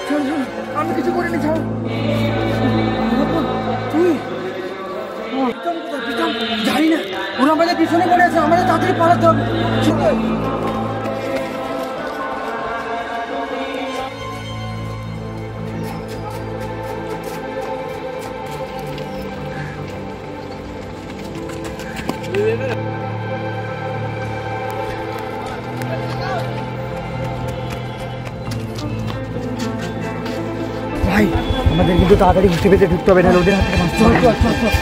চল চল, আমি কিছু করিনি, যাও। তুই জানি না, ওরা আমাদের পিছনে পড়ে আছে, আমাদের তাড়াতাড়ি পালাতে হবে। ভাই, আমাদের কিন্তু তাড়াতাড়ি ঘুরতে পেতে ঢুকতে হবে, না ওদের হাত থেকে বাঁচতে হবে। চল চল চল।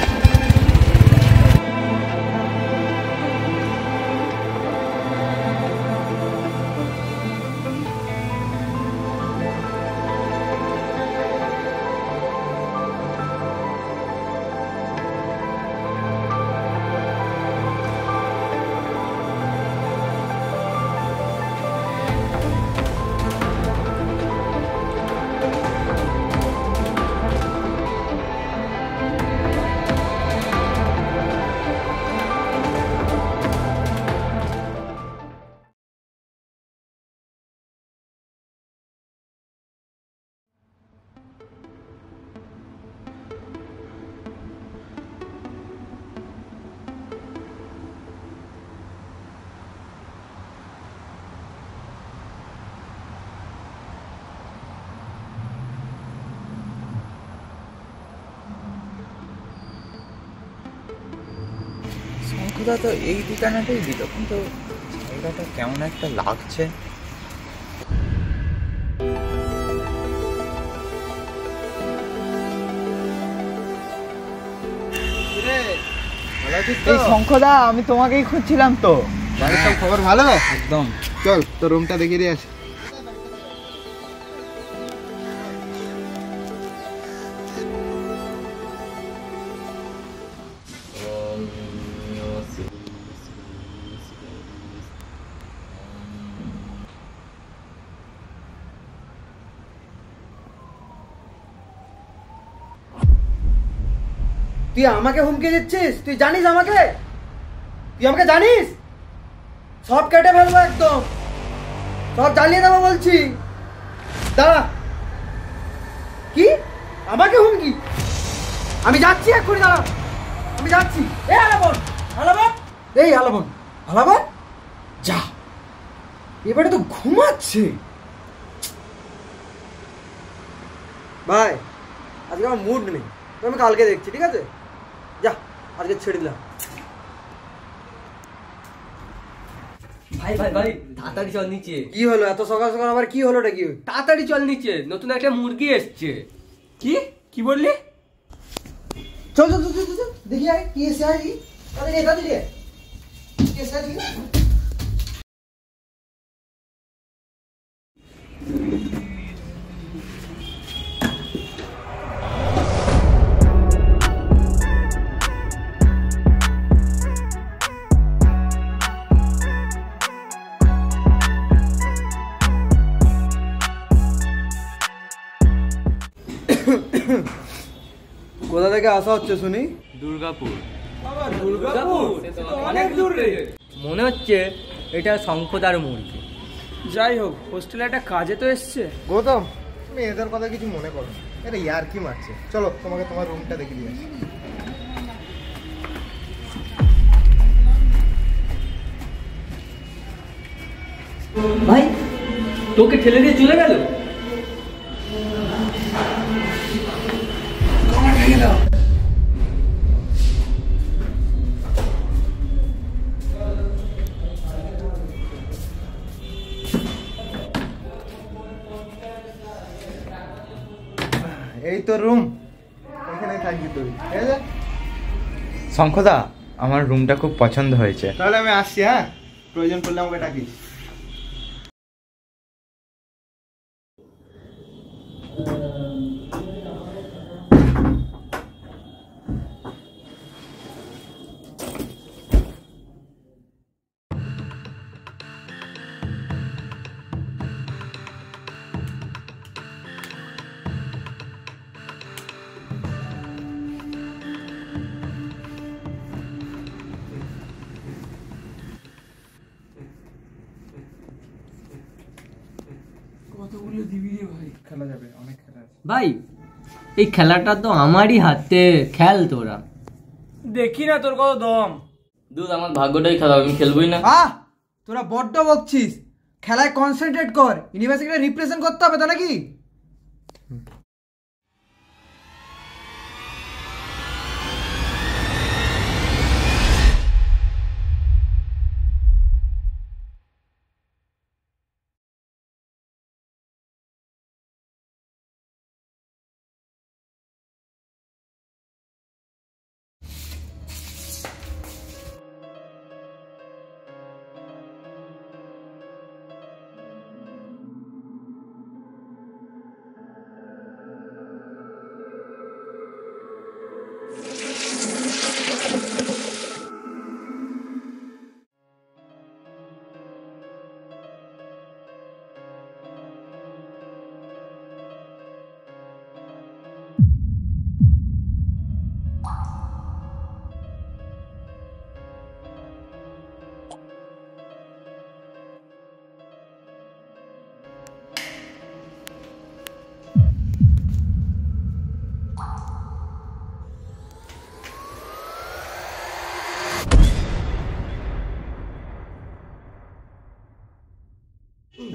শঙ্কুদা তো এই ঠিকানাটাই দিল, কিন্তু জায়গাটা কেমন একটা লাগছে। এই শঙ্কদা, আমি তোমাকেই খুঁজছিলাম তো। বাড়ির সব খবর ভালো? একদম। চল তোর রুমটা দেখিয়ে দিয়ে আসি। তুই আমাকে হুমকি দিচ্ছিস? তুই জানিস আমাকে? তুই আমাকে জানিস? সব কেটে ফেলবো, একদম সব জ্বালিয়ে দেবো বলছি। দাঁড়া। কি? আমাকে হুমকি? আমি যাচ্ছি এক্ষুনি, দাঁড়া, আমি যাচ্ছি। এই আলাবন, আলাবন, এই আলাবন, আলাবন, যা। এবারে তো ঘুমাচ্ছে। ভাই, আজকে আমার মুড নেই, আমি কালকে দেখছি, ঠিক আছে? যা, আজকে ছেড়ে দিলাম। ভাই ভাই ভাই, তাড়াতাড়ি চল নিচে। কি হলো এত সকাল সকাল, আবার কি হলোটা কি? তাড়াতাড়ি চল নিচে, নতুন একটা মুরগি এসছে। কি কি বললি? চল চল চল চল চল, দেখি আয় কি এসে, আয় তাড়াতাড়ি তাড়াতাড়ি কি এসে আয়। কোথা থেকে আসা হচ্ছে শুনি? দুর্গাপুর। দুর্গাপুর? অনেক দূর রে। মনে হচ্ছে এটা শঙ্কদার মুরগি। যাই হোক, হোস্টেলে একটা কাজে তো এসছে। গৌতম, তুমি এদের কথা কিছু মনে করো না, এটা ইয়ার কি মারছে। চলো তোমাকে তোমার রুমটা দেখিয়ে দিয়ে আসি। ভাই, তোকে ঠেলে দিয়ে চলে গেল? এই তো রুম, এখানে থাকবি তুই, ঠিক আছে? শঙ্কদা, আমার রুমটা খুব পছন্দ হয়েছে। তাহলে আমি আসছি, হ্যাঁ? প্রয়োজন পড়লে আমাকে ডাকিস। কতগুলো দিবি? খেলা যাবে, অনেক খেলা আছে। ভাই এই খেলাটা তো আমারই হাতে, খেল তোরা। দেখি না তোর কত দম। দুধ আমার ভাগ্যটাই খারাপ, আমি খেলবই না। তোরা বড্ড বকছিস, খেলায় কনসেন্ট্রেট কর। ইউনিভার্সিটিকে রিপ্রেজেন্ট করতে হবে তো নাকি?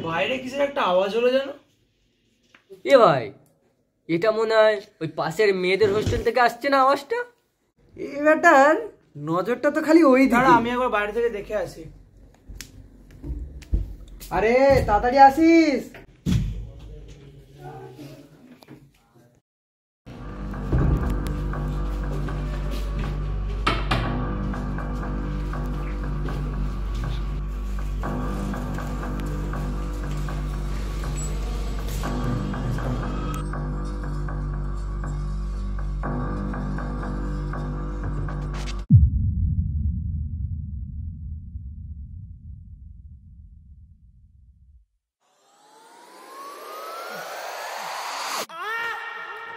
বাইরে কিসের একটা আওয়াজ হলো যেন। এ ভাই, এটা মনে হয় ওই পাশের মেয়েদের হোস্টেল থেকে আসছে না আওয়াজটা? এ ব্যাটার নজরটা তো খালি ওই দাঁড়া, দিকে। আমি একবার বাইরে থেকে দেখে আসি। আরে তাড়াতাড়ি আসিস।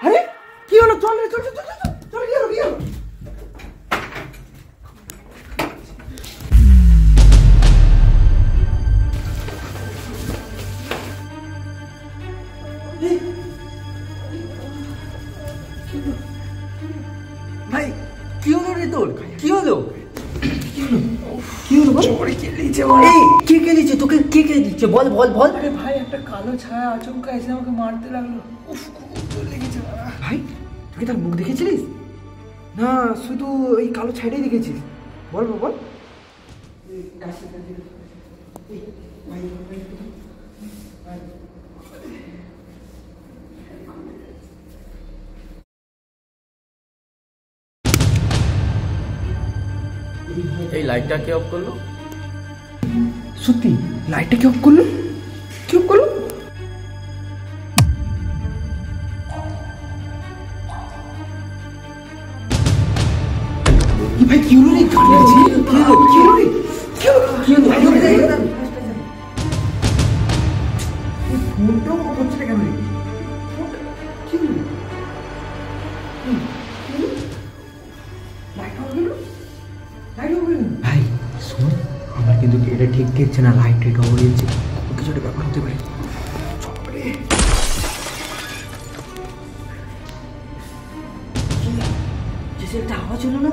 আরে কি হলো? চল রে, চল চল চল চল, চল। কি হলো কি হলো? ভাই কি হলো রে তোর? কি হলো? কি হলো বল? চোরে কে লিয়েছে? এই কে কে দিচ্ছে তোকে? কে দিচ্ছে? বল বল বল। আরে ভাই, একটা কালো ছায়া আচমকা এসে আমাকে মারতে লাগলো। উফ, খুব লেগেছে বাড়া। ভাই তুই কি তার মুখ দেখেছিলিস? না, শুধু এই কালো ছাইটাই দেখেছিস? বল বল বল। এই লাইটটা কে অফ করলো? সত্যি লাইটটা কি অফ করলো? কি অফ করলো? ভাই কি হলো রে? কি হলো? কি হলো রে? কি হলো? কি হলো? ফোনটাও হচ্ছে না কেন রে? কি হলো? ভাই শোন, আমার কিন্তু এটা ঠিক দেখছে না, লাইট টাইট অফ হয়ে যাচ্ছে। কিছু একটা ব্যাপার হতে পারে। একটা আওয়াজ হলো না?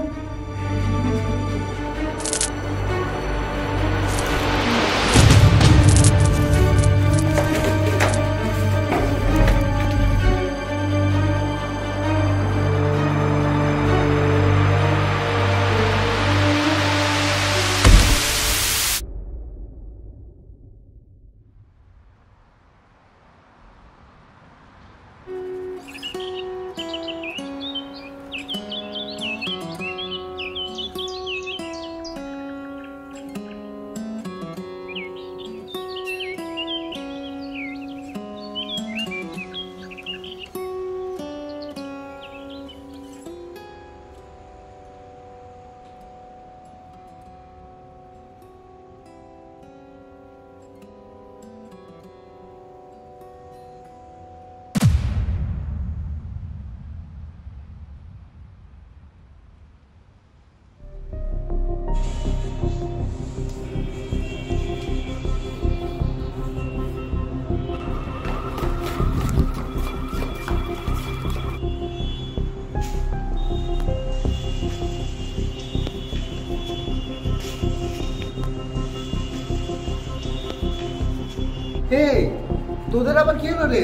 তোদের আবার কি হলো রে?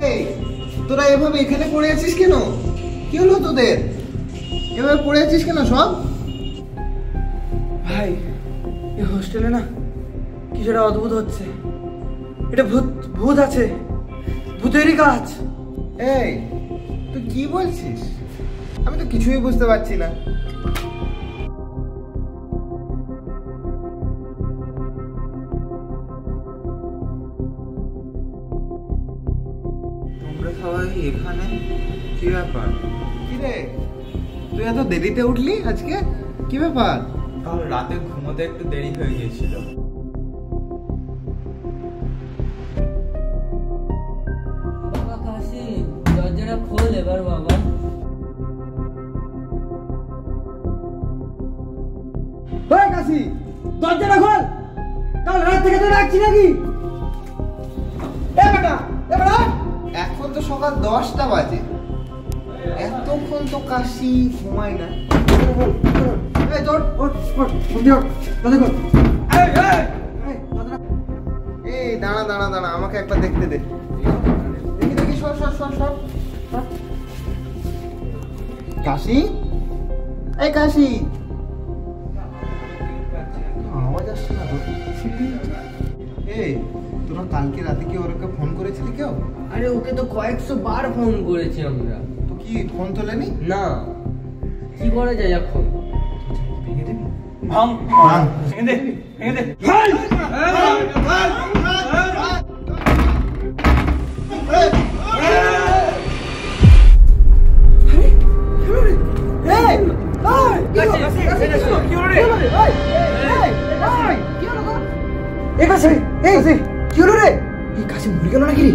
এই তোরা এভাবে এখানে পড়ে আছিস কেন? কি হলো তোদের? এভাবে পড়ে আছিস কেন সব? ভাই এই হোস্টেলে না কিছুটা অদ্ভুত হচ্ছে। এটা ভূত ভূত আছে, ভূতেরই কাজ। এই তুই কি বলছিস? আমি তো কিছুই বুঝতে পারছি না। তোমরা সবাই এখানে কি ব্যাপার? কি রে, তুই এত দেরিতে উঠলি আজকে? কি ব্যাপার? কাল রাতে ঘুমোতে একটু দেরি হয়ে গিয়েছিল। বাবা কাশি, দরজাটা খোল এবার বাবা। ওই কাশি, দরজাটা খোল। কাল রাত থেকে তো রাখছি নাকি? এ বেটা, এ বেটা। এখন তো সকাল 10টা বাজে, এতক্ষণ তো কাশি ঘুমায় না। এই তোর ওঠ ওঠ বন্ধি ওঠ দরজা খোল। এই দরজাটা এই দাঁড়া দাঁড়া দাঁড়া, আমাকে একবার দেখতে দে। দেখি দেখি, সর সর সর সর। কাশি, এই কাশি, আওয়াজ আসছে না তো? এই তোরা কালকে রাতে কি ওরকে ফোন করেছিলি কেউ? আরে ওকে তো কয়েকশো বার ফোন করেছি আমরা। তো কি ফোন তোলেনি? না, কি করা যায় এখন? ভাঙ ভাঙ। ভেঙে দে, ভেঙে দে। কি হলো রে? এই কাশি মরে গেল নাকি রে?